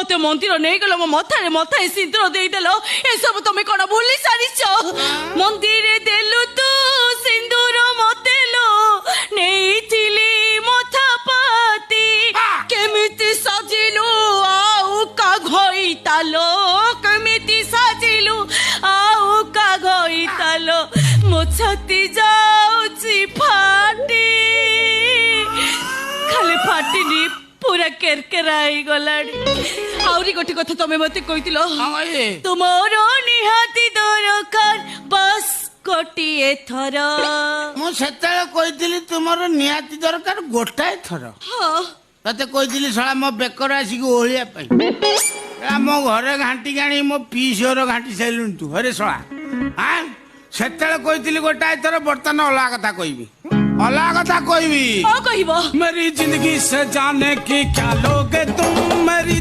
মতো মন্দির নেই গেল মো মথায় সিঁদুর ଦେଇଦେଲ এসব তুমি কোন ভুলি সারিছ মন্দিরে দেলু তু সিঁদুর মতে লো নেইছিলি মথা পাতি কেমিতি সাজিলু আউ কা ঘইতালো কেমিতি সাজিলু আউ কা ঘইতালো মো ছাতি যাউছি ফাটি খালি ফাটিনি পুরা কেরকেরা গলাড়ি আউরি গোটি কথা তুমি মতে কইতিল তোমার নিহাতি দরকার বাস গোটিয়ে থর ମୁଁ ସେତେବେଳେ କହିଥିଲି ତୁମର ନିହାତି ଦରକାର ଗୋଟାଏ ଥର ତତେ କହିଥିଲି ଶଳା ମୋ ବେକରେ ଆସିକି ଓହଳିବା ପାଇଁ ମୋ ଘରେ ଘାଣ୍ଟିକି ଆଣି ମୋ ପିଇସିର ଘାଣ୍ଟି ସାରିଲୁଣି ତୁ ହରେ ଶଳା ହଁ ସେତେବେଳେ କହିଥିଲି ଗୋଟାଏ ଥର ବର୍ତ୍ତମାନ ଅଲଗା କଥା କହିବି ଅଲଗା କଥା କହିବି କହିବ मेरी जिंदगी से जाने की क्या लोगे तुम मेरी